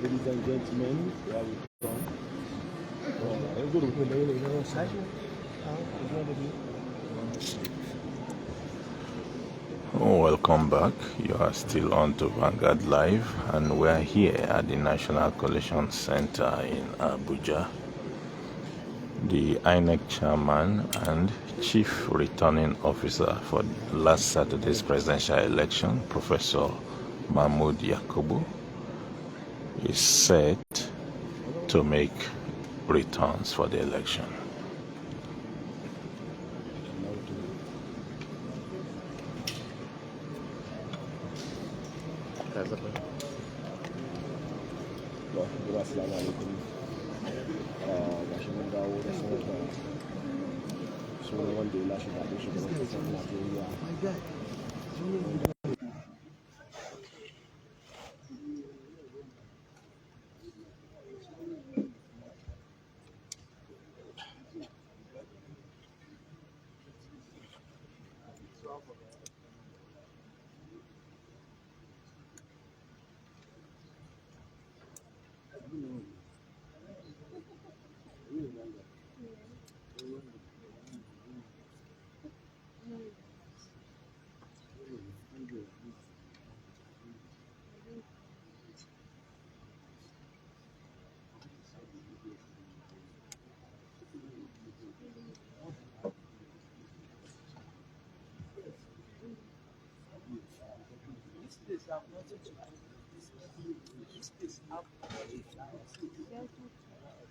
Ladies and gentlemen, where we from? Go to the side. Welcome back. You are still on to Vanguard Live, and we are here at the National Collation Center in Abuja. The INEC chairman and chief returning officer for last Saturday's presidential election, Professor Mahmood Yakubu, is set to make returns for the election.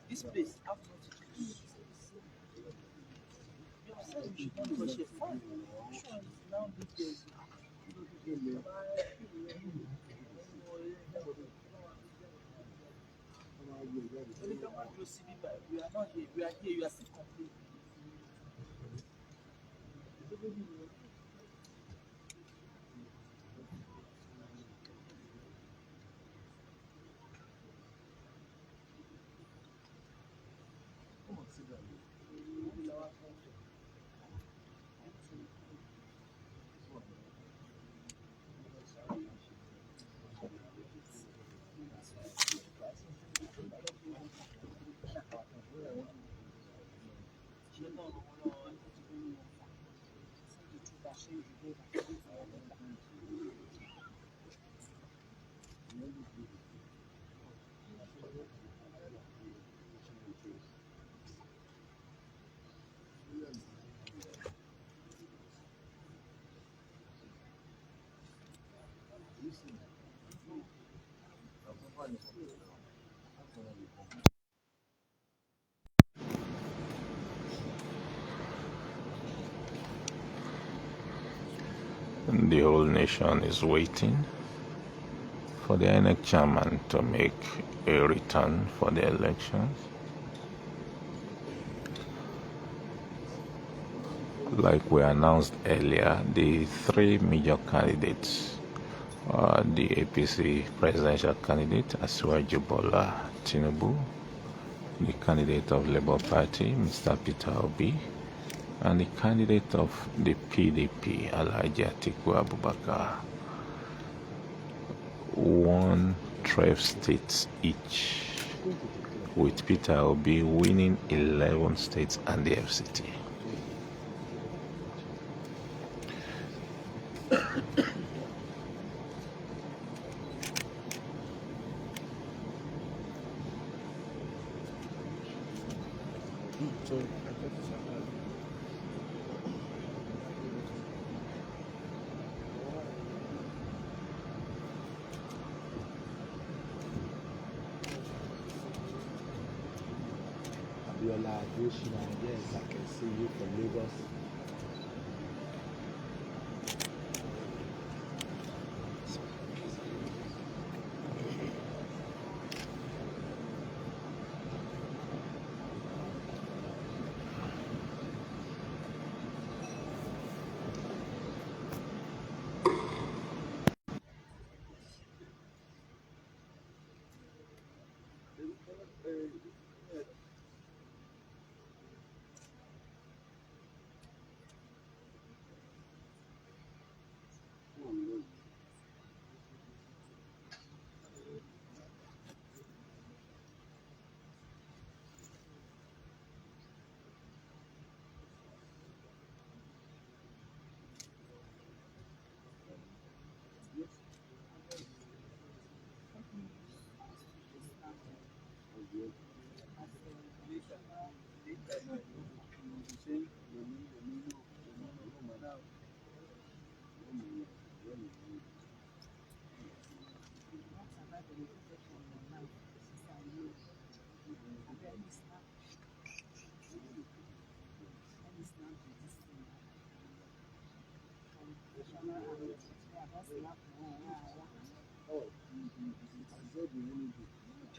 This place have nothing. Yourself, you should not negotiate. Fine. Sure, now this we are not here. We are here. You are still complaining. The whole nation is waiting for the INEC chairman to make a return for the elections. Like we announced earlier, the three major candidates are the APC presidential candidate, 𝗪𝗔 the candidate of Labour Party, Mr. 𝗘𝗵𝗴𝗲𝗀, and the candidate of the PDP, Alhaji Atiku Abubakar, won 12 states each, with 𝗘𝗵𝗴𝗲 winning 11 states and the FCT. Yes, I can see you from Lagos.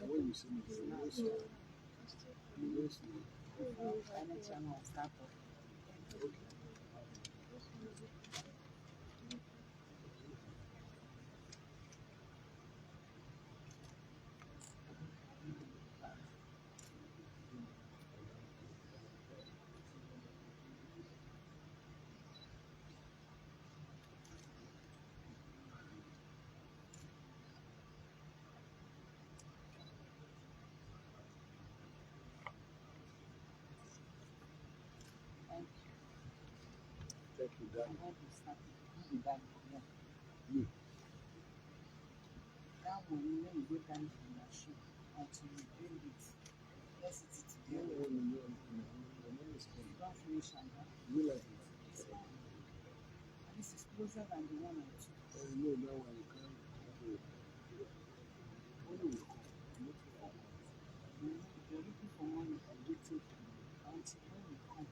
When you see me, you will see. Channel start up. Thank you, I'm darling. going to start it. You back here. You. That one, when you go down from your shoe until you bring it, press it No, together. no, no, the name is You fine. don't finish and that. You like it? It's fine. And this is closer than the one I took. Oh, no, that one you can't. When you will come, I'm looking for one. You're looking for money. I'm waiting for you. Until when you come.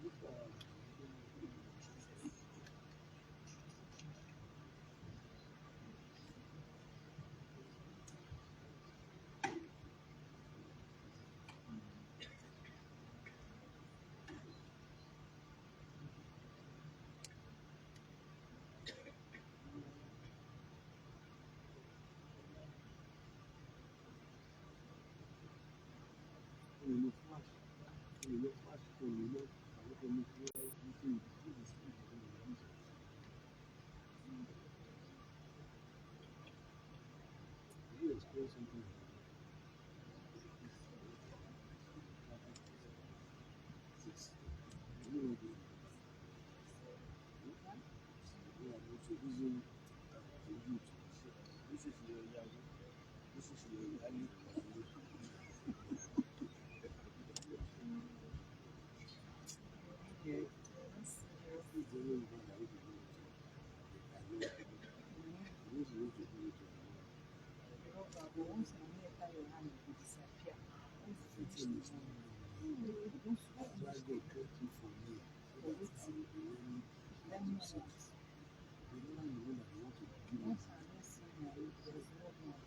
Look for one. You look flash. You look flash. You look. I'm looking at you. You see, you speak. You explain something. You know, to reason the youth. This is your young. This is your young. Yeah. Once you enter your hand, it will disappear. Once you finish the one, you don't sweat. Try God kept you from me. For waiting. Let me know. The man you know that you want to give me. Once I don't see my there's no more.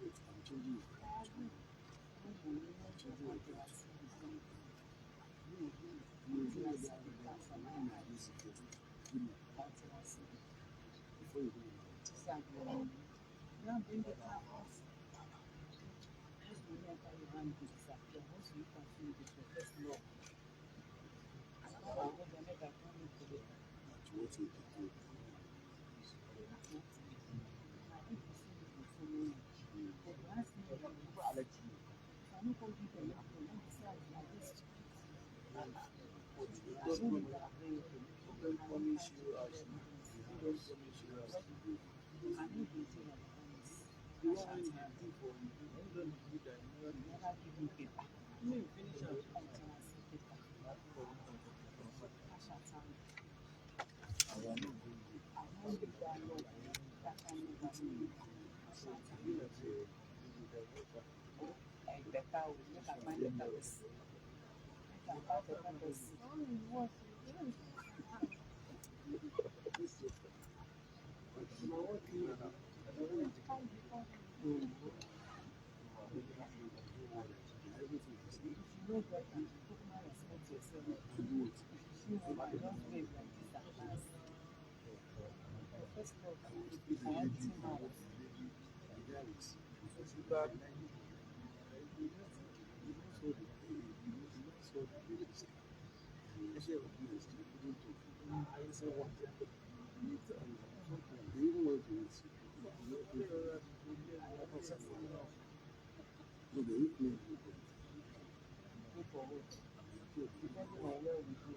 Wait, I'm changing it. Before you go, Now bring it out. Once you enter your hand, it will disappear. Once you continue, it will just lock. I'll go there, make I come into it. that's what you do. Don't punish you as you don't punish you as you do. The one you do for you, you don't do that. Never give me paper. You finish up. Until I see paper. I shall tell you. I will not bring you. I won't be that low. That can never be. I shall tell You you. like say, you can work out. Better will make I find better person. Make I find better person. You know better. Put my respect yourself. If you see woman, just wave like this and pass. First of all, I have 2 hours. Go for what? Depending on where we go.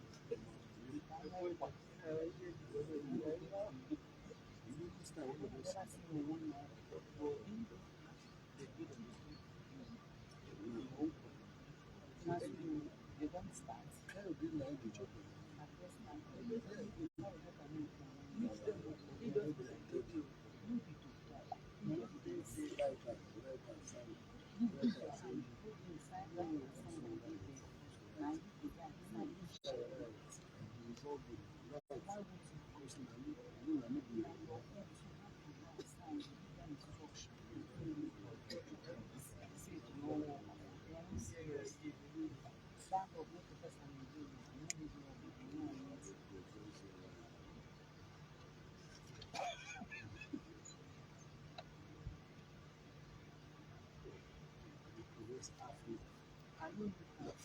Never see me one night. Now you don't start. At this time, you West Africa. I know you have.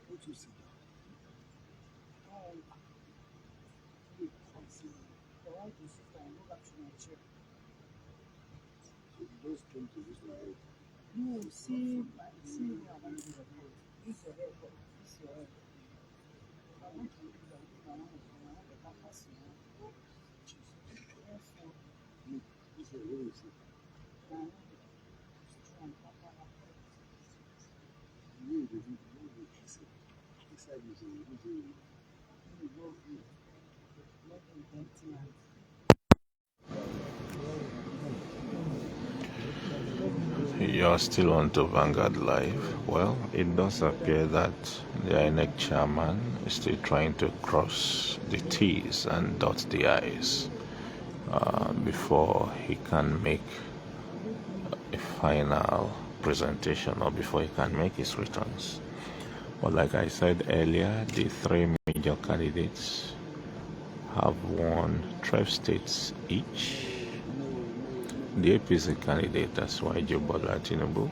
What you see now? So you just came to this life. No, see where I want to go. This your hair, this your hair. I want to look like this. I want the campus. Yes, sir. This is what you see. You the kiss it. This side is You're still on to Vanguard Live. Well, it does appear that the INEC chairman is still trying to cross the T's and dot the I's before he can make a final presentation or before he can make his returns. But like I said earlier, the three major candidates have won 12 states each. The APC candidate, that's why 𝗙𝗶𝗴𝗲𝗀𝗀,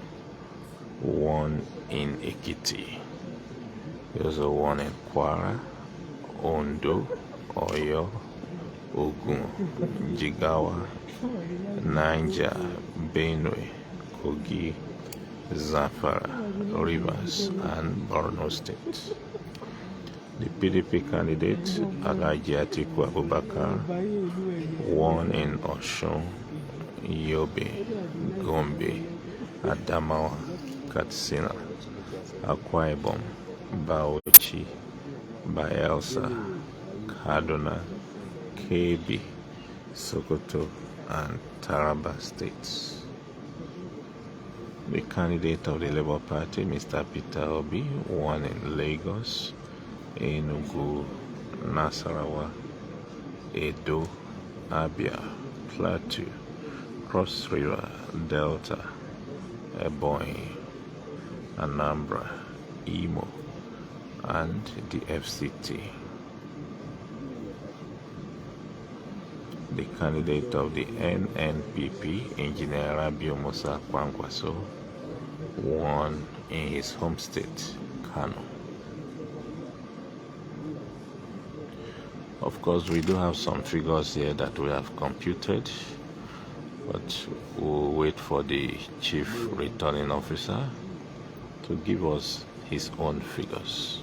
won in Ekiti. He also won in Kwara, Ondo, Oyo, Ogun, Jigawa, Niger, Benue, Kogi, Zamfara, Rivers, and Borno State. The PDP candidate, 𝗡𝗶𝗴𝗏𝗀𝗏, won in Osun, Yobe, Gombe, Adamawa, Katsina, Akwa Ibom, Bauchi, Bayelsa, Kaduna, Kebbi, Sokoto, and Taraba states. The candidate of the Labour Party, Mr. Peter Obi, won in Lagos, Enugu, Nasarawa, Edo, Abia, Plateau, Cross River, Delta, Ebonyi, Anambra, Imo, and the FCT. The candidate of the NNPP, Engineer 𝗙𝗵𝗡𝗀𝗀, won in his home state, Kano. Of course, we do have some figures here that we have computed, but we'll wait for the Chief Returning Officer to give us his own figures.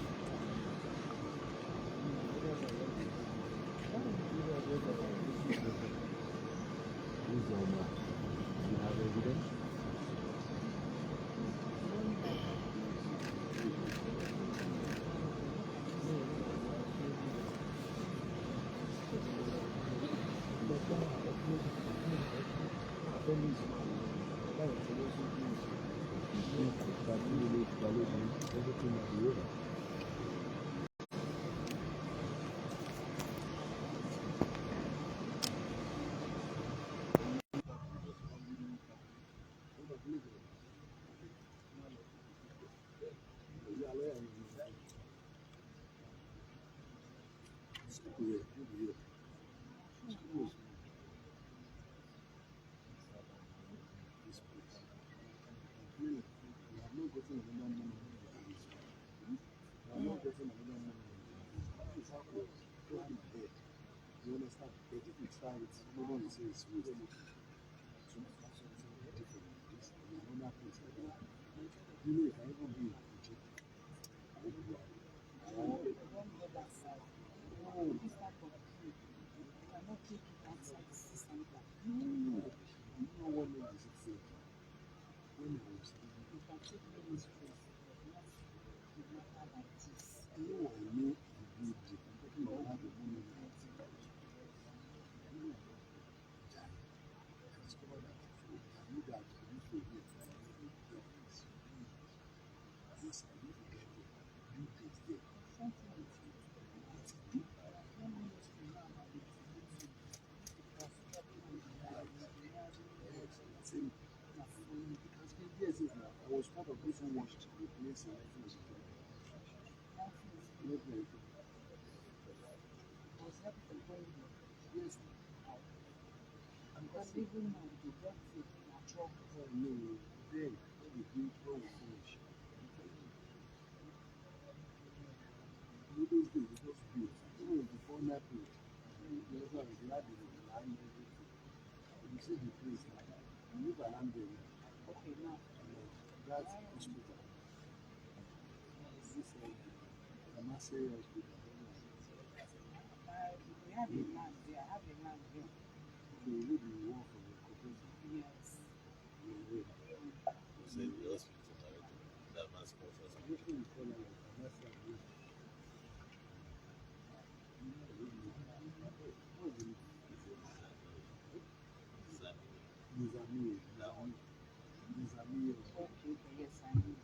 You understand? But if you try it, no one will say it's sweet. So something different. This is another place. You know, it can even be a project. Or the other side. No, this type of food, you cannot take it outside the system. no, you know what name is it said? When I was You can take ministries, but not the matter like this. no, I know the good I'm talking about the woman. I discovered that I knew that I used to hear from yes, I need to get there. Do this there. Something with you. It's deep. When we used to know about it, Same. It's been years since now. I was part of those who watched the place in 1982. was happy to go in. Yes. Because even now, the doctor na trouble. No, then when we finish, those days it was built. Even before that period, we also had the land and everything. You see the place now. You live around there now. Okay, now. That's hospital. This is Lamase hospital. We have a land there. I have a land there. Okay, you live in the wall from the cooperative. Yes. You say the hospital, that must go for some. usually call it like Lamase hospital. Okay, yes, I know.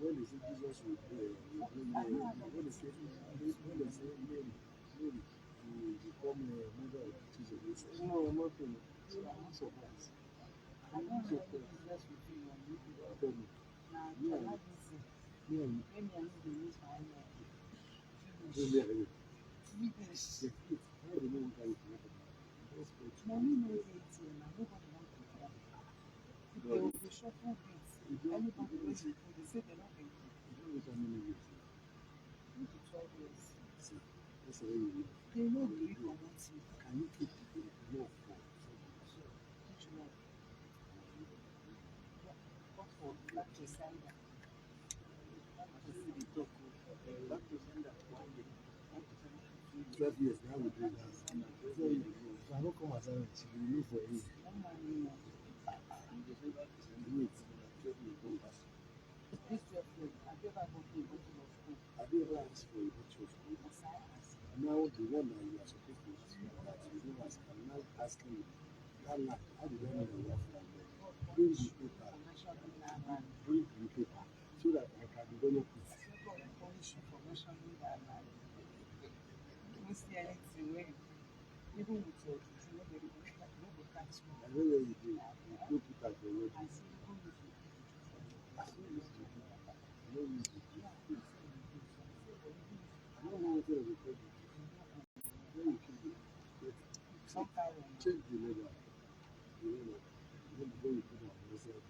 When they say Jesus will when they say Mary will become a mother of Jesus, they say, no, I'm not surprised. I'm not surprised. Tell me. Money no dey here na nobody wan to come. If they will be shuffle beats, anybody wey dey go, they say they no dey go. You don't know 12 years. that's the way you live. They no gree comot you. Can you keep the love for Which one? What for? Back to Sandra. Back to the talk. Back to Sandra. 12 years now we do that. So I don't come as a she will live for you. Wait. This 12 years, have you ever bought me a bottle of Coke? Have you ever asked for a bottle of Coke? Yes, I asked. Now the one that you are supposed to ask for, I'm not asking you. That night, how did I know you were from there? Bring the paper. Bring the paper so that I can develop it. Even with your I know where you do. You put it at your wedding. I don't use to do. I don't use to do. I don't know what to record it. When you keep it, change the level. The level. Then you put it on yourself.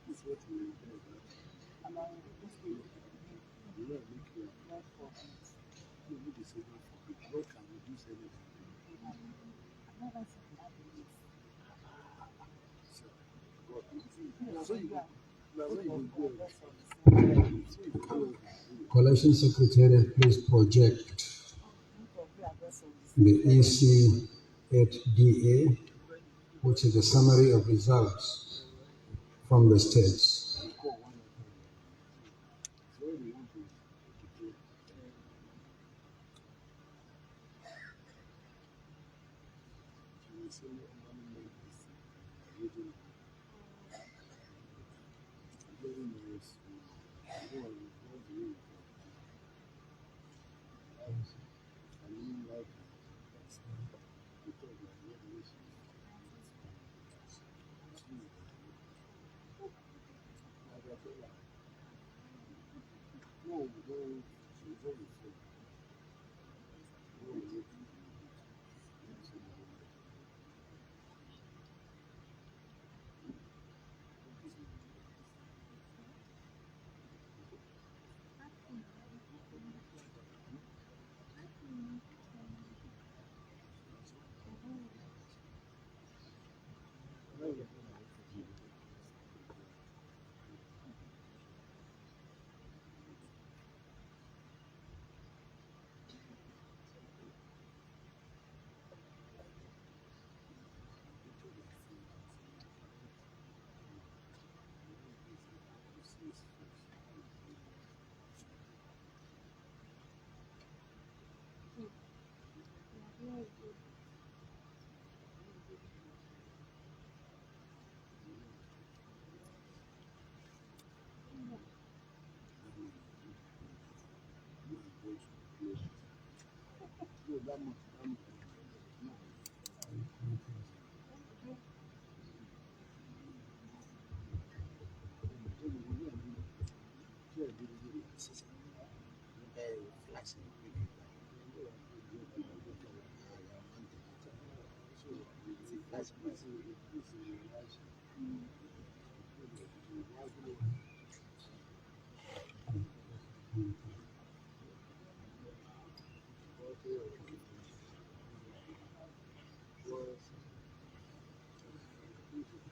This is what you do. You know, make you not for it. You need to say not for it. God can reduce anything. Collection Secretariat, please project the 𝗔𝗀𝗄𝗂, which is the summary of results from the states.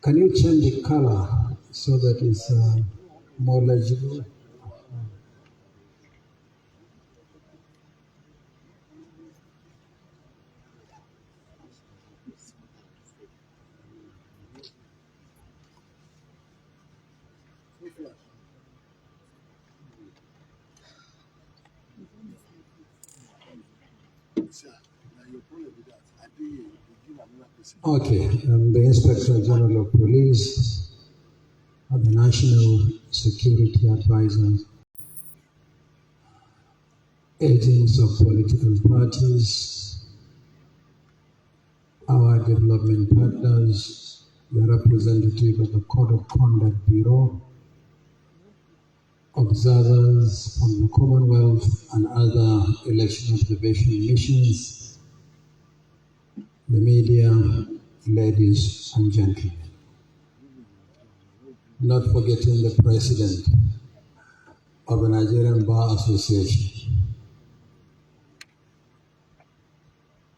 Can you change the color so that it's more legible? Okay, the Inspector General of Police, the National Security Advisors, agents of political parties, our development partners, the representative of the Code of Conduct Bureau, observers from the Commonwealth and other election observation missions, the media, ladies and gentlemen. Not forgetting the President of the Nigerian Bar Association.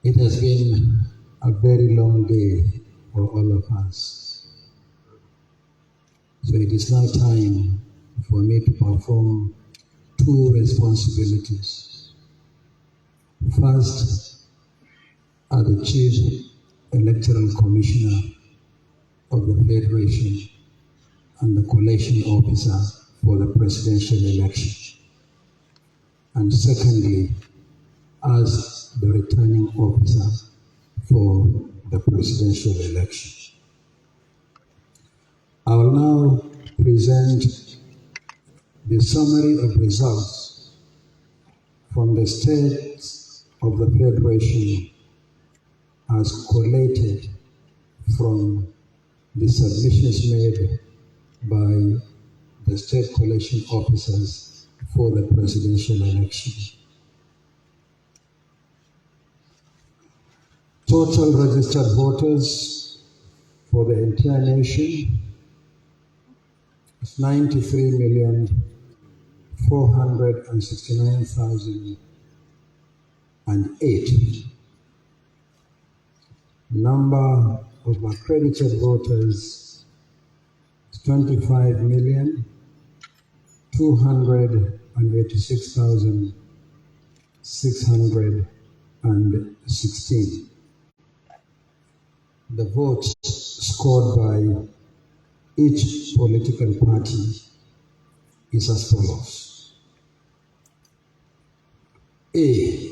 It has been a very long day for all of us. So it is now time for me to perform two responsibilities. First, as the Chief Electoral Commissioner of the Federation and the Collation Officer for the presidential election. And secondly, as the returning officer for the presidential election. I will now present the summary of results from the states of the Federation as collated from the submissions made by the state collation officers for the presidential election. Total registered voters for the entire nation is 93,469,008. Number of accredited voters is 25,286,616. The votes scored by each political party is as follows. A.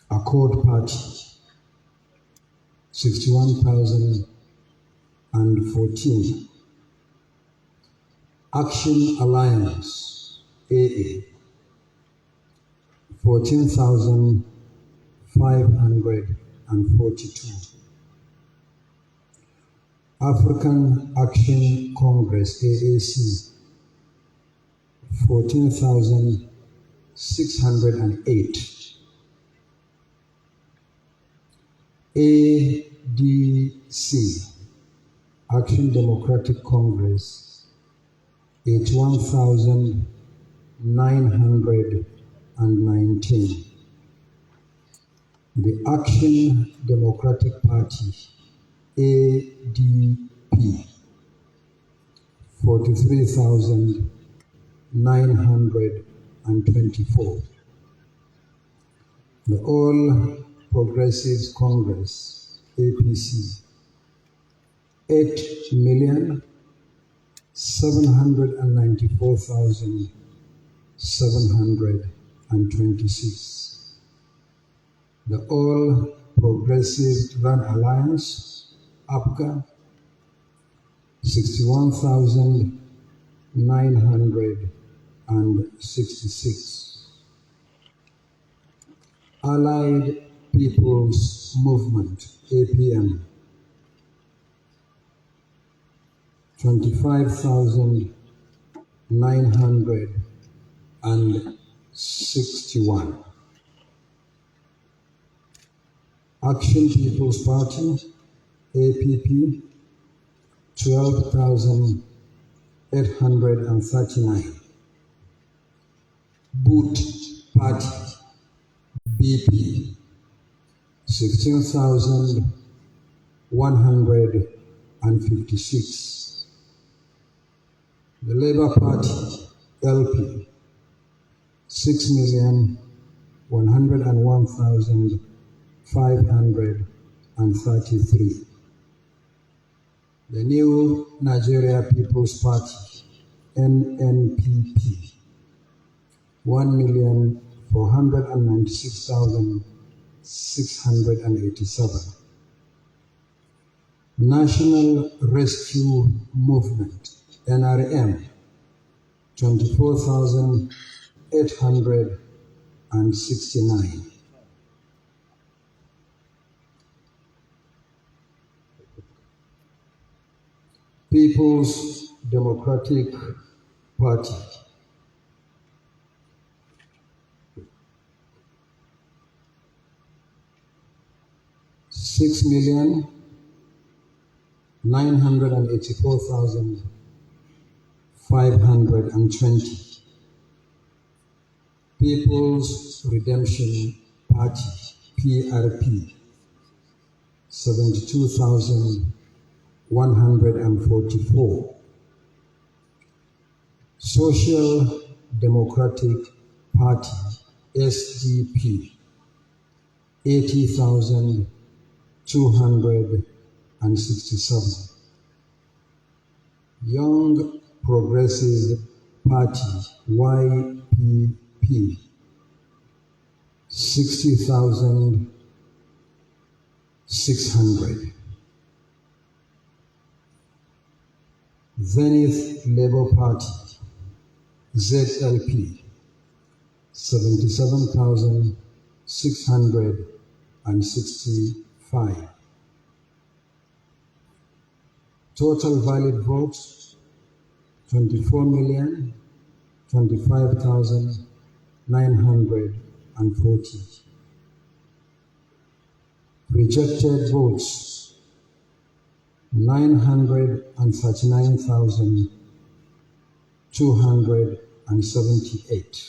Accord Party, 61,014. Action Alliance, AA, 14,542. African Action Congress, AAC, 14,608. ADC, Action Democratic Congress, 81,919. The Action Democratic Party, ADP, 43,924. The All Progressives Congress, APC, 8,794,726. The All Progressive Run Alliance, APGA, 61,966. Allied People's Movement, APM, 25,961. Action People's Party, APP, 12,839. Boot Party, BP, 16,156. The Labour Party, LP, 6,101,533. The New Nigeria People's Party, NNPP, 1,496,687. National Rescue Movement, NRM, 24,869. People's Democratic Party, 6,984,520. People's Redemption Party, PRP, 72,144. Social Democratic Party, SDP, 80,267. Young Progressive Party, YPP, 60,600. Zenith Labour Party, ZLP, 77,665. Total valid votes, 24,025,940. Rejected votes, 939,278.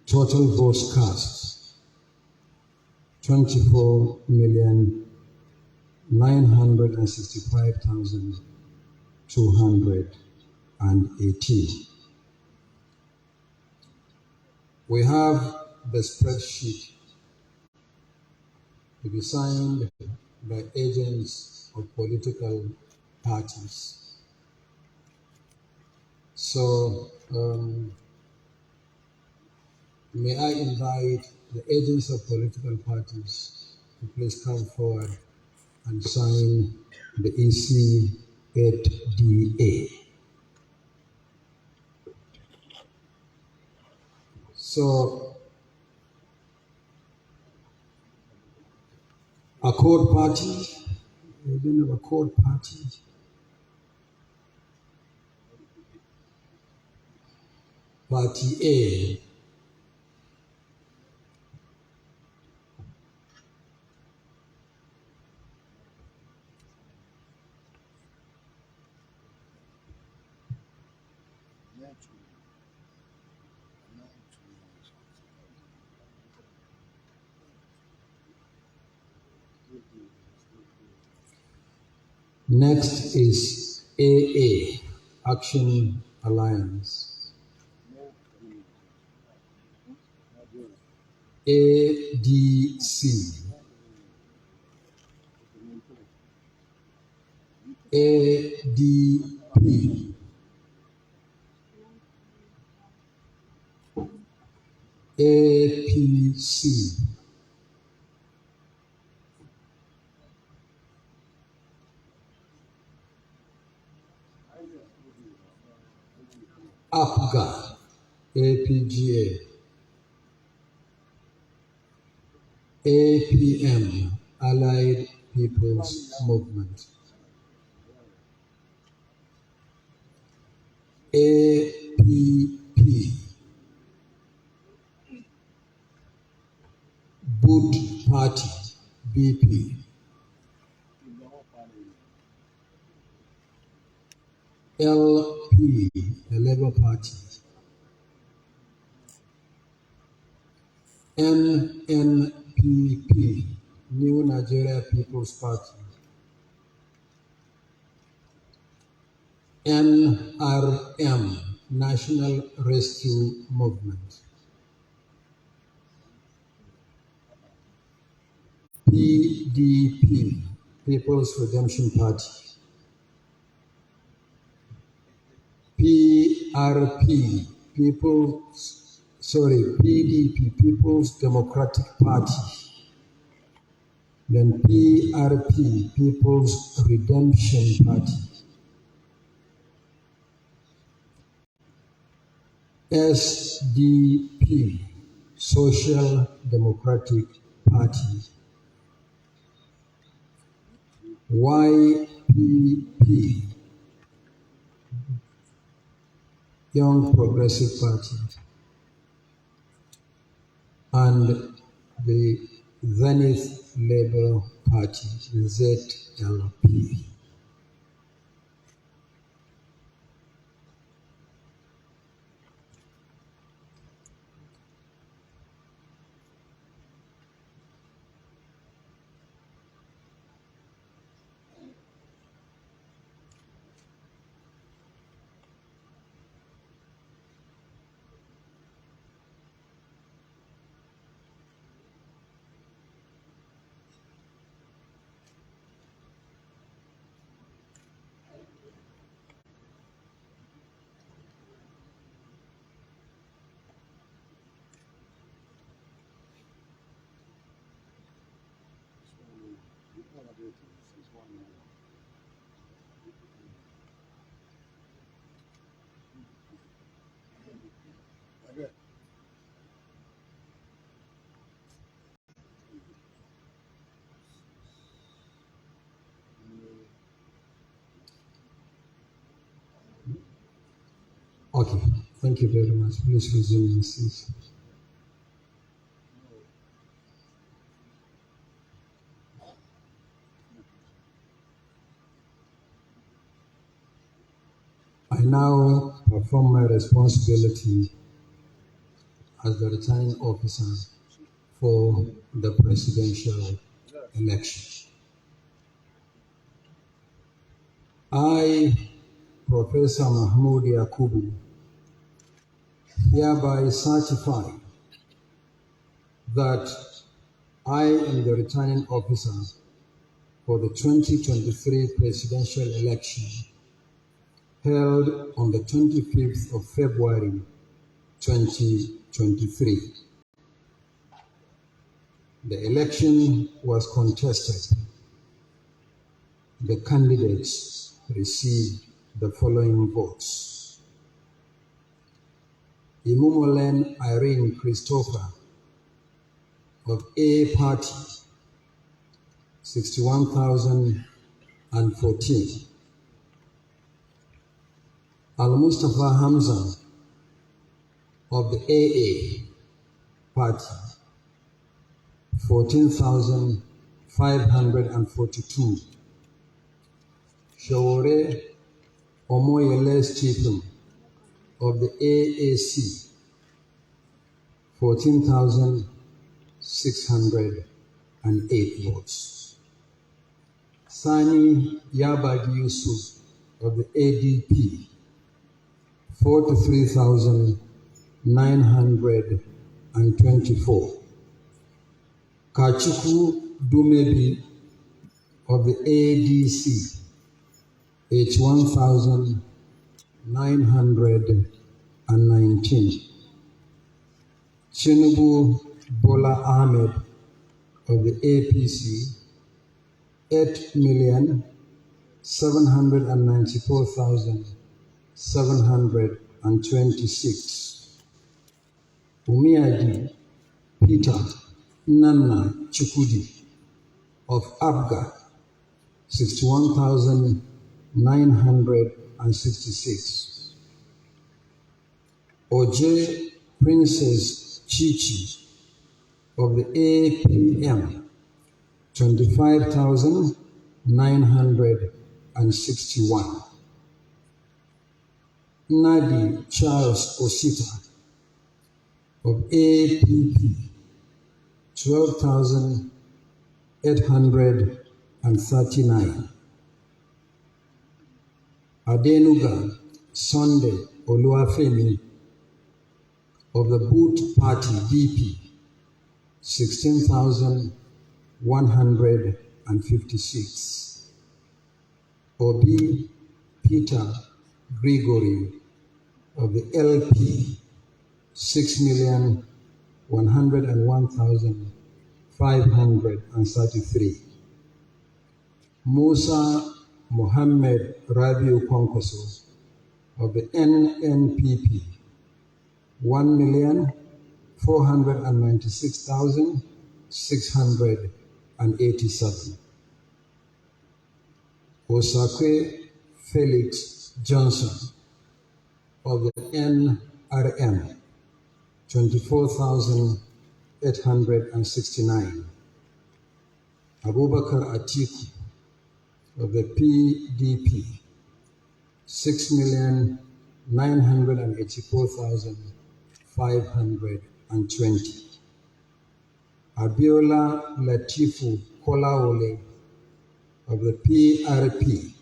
Total votes cast, 24,965,218. We have the spreadsheet to be signed by agents of political parties. So, may I invite the agents of political parties to please come forward and sign the EC8DA. So, Accord Party, agent of Accord Party. Party A, next is AA, Action Alliance. ADC, ADP, APC, APGA, APGA, APM, Allied People's Movement, APP, Boot Party, BP, LP, the Labour Party, NNPP, New Nigeria People's Party, NRM, National Rescue Movement, PDP, People's Redemption Party, PDP, People's Democratic Party, then PRP, People's Redemption Party, SDP, Social Democratic Party, YPP, Young Progressive Party, and the Zenith Labour Party, ZLP. is 1 naira. Okay. Okay, thank you very much. Please resume your seat. I now perform my responsibility as the returning officer for the presidential election. I, Professor Mahmoud Yakubu, hereby certify that I am the returning officer for the 2023 presidential election held on the 25th of February 2023. The election was contested. The candidates received the following votes. Imumolen Irene Christopher of A Party, 61,014. Al-Mustafa Hamza of the AA Party, 14,542. Shawore Omoyele Stephen of the AAC, 14,608 votes. Sani Yabagi Yusuf of the ADP, 43,924. Kachuku Dumebi of the ADC, 81,919. Tinubu Bola Ahmed of the APC, 8,794,726. Umiadi Peter Nana Chukudi of ABGA, 61,966. Oje Princess Chichi of the APM, 25,961. Nadi Charles Osita of APP, 12,839. Adenuga Sunday Oluwafemi of the Boot Party BP, 16,156. Obi Peter Gregory of the LP, 6,101,533. Musa Mohammed Rabiu Kwankwaso of the NNPP, 1,496,687. Osakwe Felix Johnson of the NRM, 24,869. Abubakar Atiku of the PDP, 6,984,520. Abiola Latifu Kolawole of the PRP,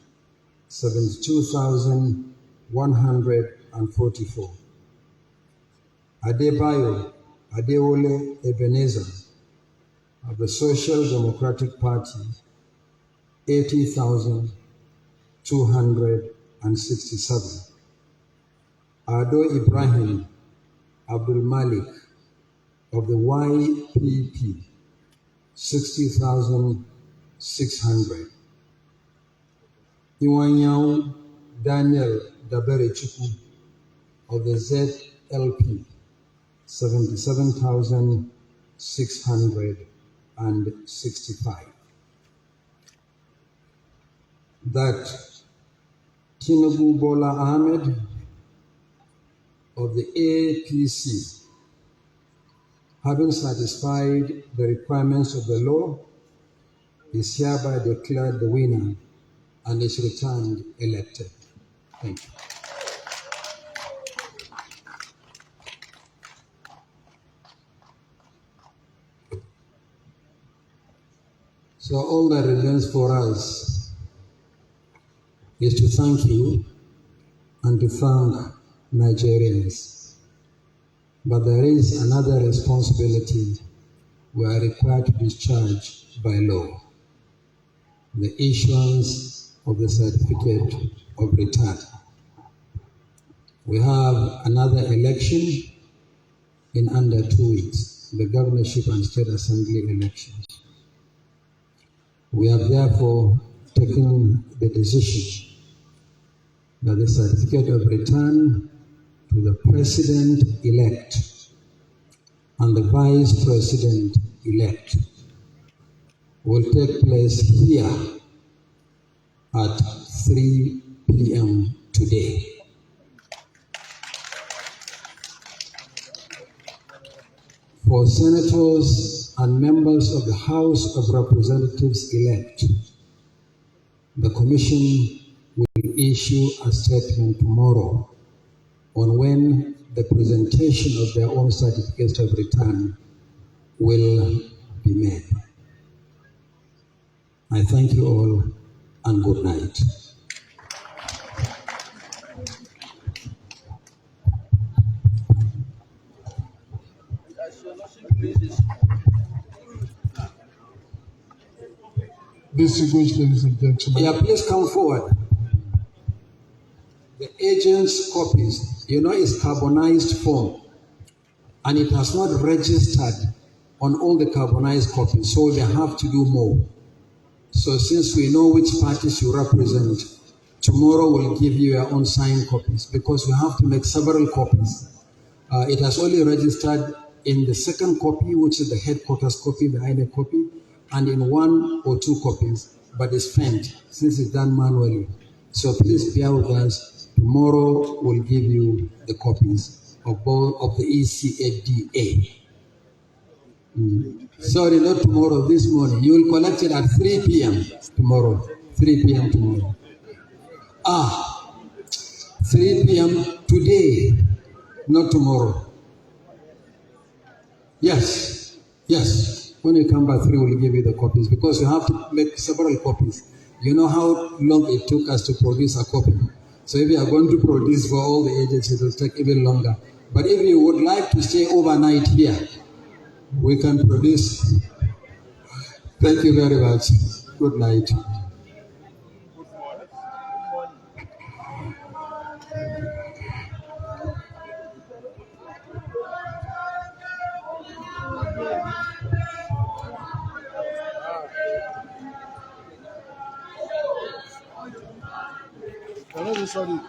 72,144. Adebayo Adewole Ebenezer of the Social Democratic Party, 80,267. Ado Ibrahim Abdul Malik of the YPP, 600. Iwanyao Daniel 𝗙𝗶𝗴𝗲𝗀 of the ZLP, 77,665. That 𝗡𝗶𝗶𝗴𝗲𝗀𝗀 of the APC, having satisfied the requirements of the law, is hereby declared the winner and is returned elected. Thank you. So all that remains for us is to thank you and to thank Nigerians. But there is another responsibility we are required to discharge by law: the issuance of the certificate of return. We have another election in under 2 weeks, the governorship and state assembly elections. We have therefore taken the decision that the certificate of return to the president-elect and the vice president-elect will take place here at 3 p.m. today. For senators and members of the House of Representatives-elect, the Commission will issue a statement tomorrow on when the presentation of their own certificates of return will be made. I thank you all and good night. Distinguished ladies and gentlemen. Yeah, please come forward. The agent's copies, is carbonized form, and it has not registered on all the carbonized copies, so they have to do more. So since we know which parties you represent, tomorrow we'll give you your own signed copies, because we have to make several copies. It has only registered in the second copy, which is the headquarters copy, the INEC copy, and in 1 or 2 copies, but it's spent since it's done manually. So please bear with us. Tomorrow we'll give you the copies of both of the ECADA. Sorry, not tomorrow, this morning. You will collect it at 3 p.m. tomorrow. 3 p.m. tomorrow. 3 p.m. today, not tomorrow. Yes. When you come by 3, we'll give you the copies, because you have to make several copies. You know how long it took us to produce a copy. So if you are going to produce for all the agencies, it will take even longer. But if you would like to stay overnight here, we can produce. Thank you very much. Good night. Sorry,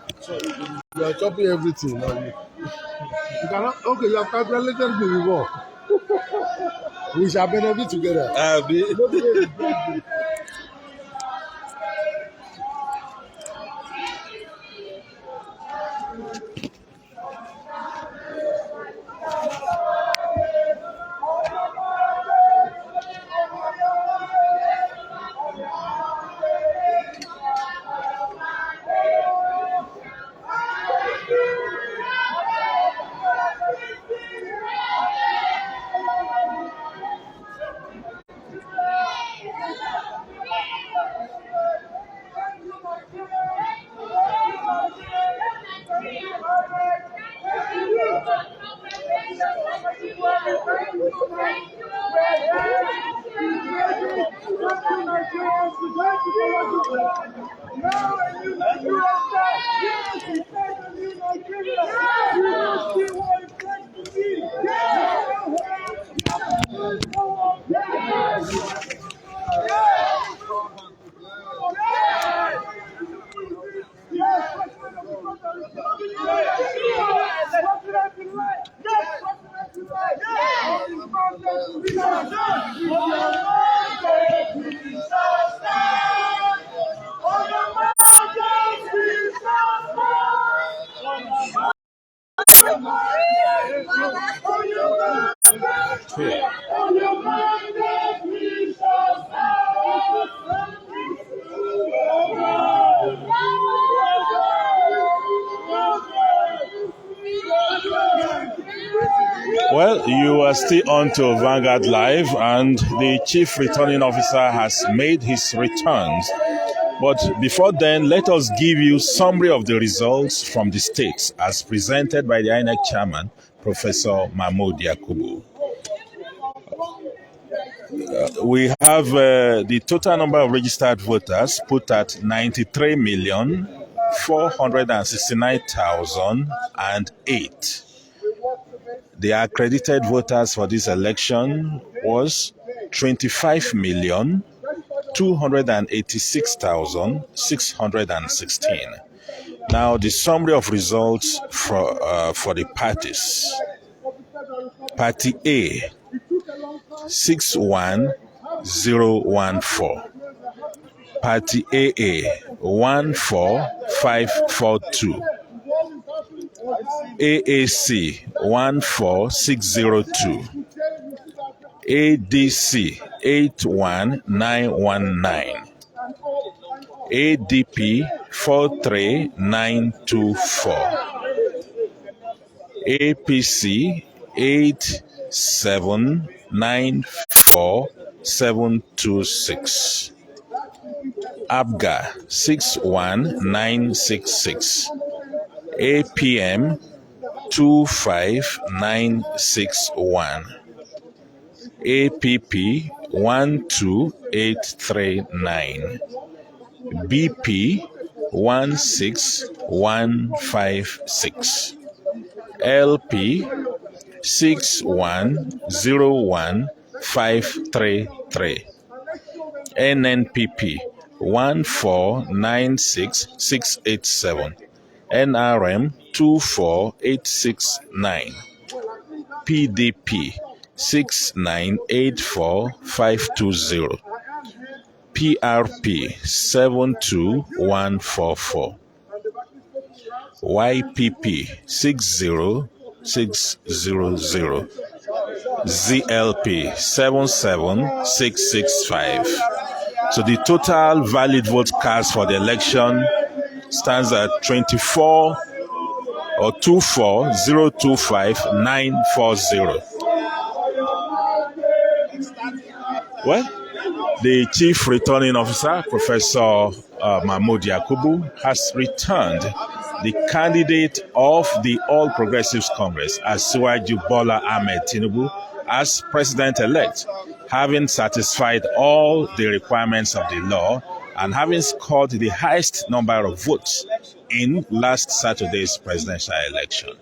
you are copying everything now. You cannot. Okay, you have calculated me before. We shall benefit together. Well, you are still on to Vanguard Live, and the Chief Returning Officer has made his returns. But before then, let us give you summary of the results from the states as presented by the INEC Chairman, Professor Mahmood Yakubu. We have the total number of registered voters put at 93,469,008. The accredited voters for this election was 25,286,616. Now, the summary of results for the parties. Party A, 61014. Party AA, 14542. AAC, 14602. ADC, 81919. ADP, 43924. APC, 8794726. ABGA, 61966. APM, 25961. APP, 12839. BP, 16156. LP, 6101533. NNPP, 1496687. NRM, 24869. PDP, 6984520. PRP, 72144. YPP, 60600. ZLP, 77665. So the total valid vote cast for the election stands at 24025,940. Well, the Chief Returning Officer, Professor Mahmood Yakubu, has returned the candidate of the All Progressives Congress, 𝗙𝗶𝗴𝗲𝗀𝗀, as President-elect, having satisfied all the requirements of the law and having scored the highest number of votes in last Saturday's presidential election.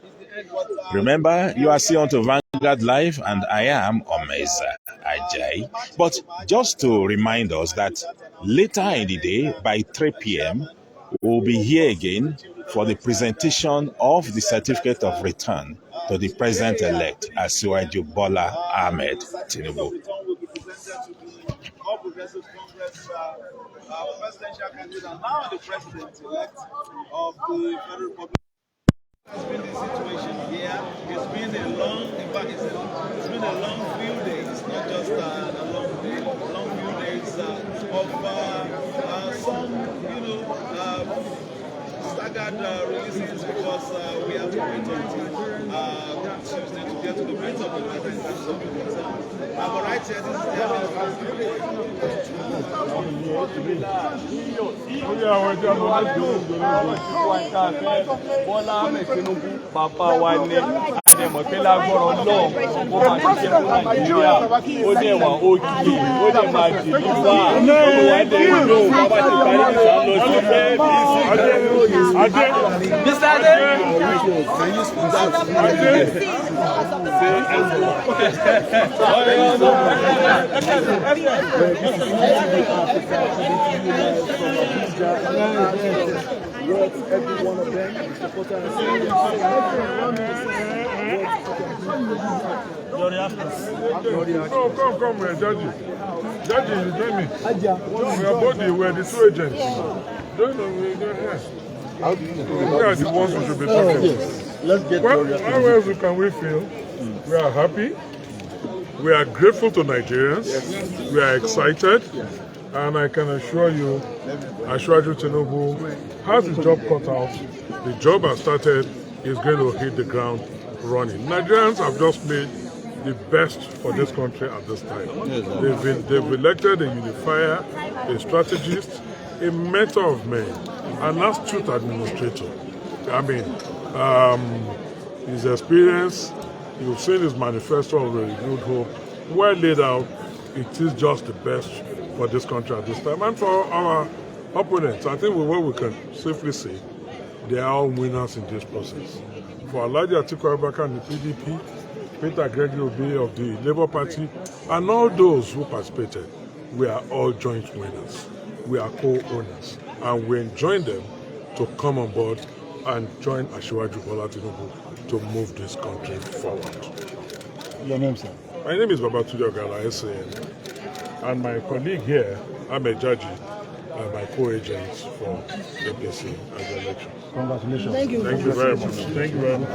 Remember, you are still on to Vanguard Live, and I am Omeza Ajay. But just to remind us that later in the day, by 3 p.m., we'll be here again for the presentation of the certificate of return to the president-elect, 𝗙𝗶𝗴𝗲𝗀𝗀. All Progressive Congress presidential candidate and now the president-elect of the Federal Republic. It's been the situation here. It's been a long, in fact, it's been a long few days, not just a long day, long few days of some, staggered releases because we have to wait until Tuesday to get to the rate of the matter in terms of the results. But right here, this is the Bọ́lá Ahmed Tinubu bàbá wa ní àdèmọ̀pẹ́ lágbọ́rọ̀ náà ó máa ṣiṣẹ́ fún Nàìjíríà ó dẹ̀ wà òkè ó dẹ̀ máa dì ní wá olùwà dẹ̀ ìlú bàbá ti parí ìsà lọ sí fẹ́ẹ́ bí sí. Every one of them is supporter and Oh, come, Judge. Judge, you join me. We are both we're the two agents. Don't know, we're here. We are the ones who should be talking. let's get How else can we feel? We are happy. We are grateful to Nigerians. We are excited. And I can assure you, 𝗓𝗔 has the job cut out. The job has started. Is going to hit the ground running. Nigerians have just made the best for this country at this time. They've elected a unifier, a strategist, a mentor of men, an astute administrator. I mean, his experience, you've seen his manifesto of renewed hope, well laid out. It is just the best for this country at this time. And for our opponents, I think what we can safely say, they are all winners in this process. For Alhaji Atiku Abubakar and the PDP, Peter Gregory Obi of the Labour Party, and all those who participated, we are all joint winners. We are co-owners, and we enjoin them to come on board and join 𝗓𝗔 Bola Tinubu to move this country forward. Your name, sir? My name is 𝗡𝗶𝗴𝗲𝗍𝗲, SAN, and my colleague here, 𝗙𝗏𝗏𝗏, are my co-agents for APC at the election. Congratulations. Thank you very much. Thank you very much.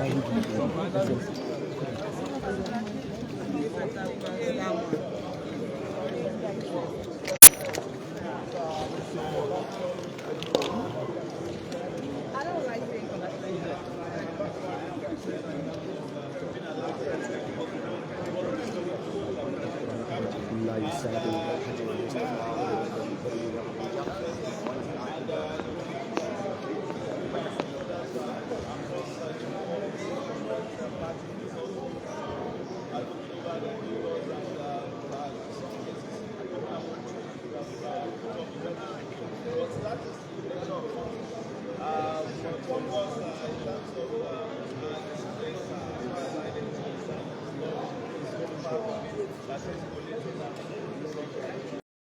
Like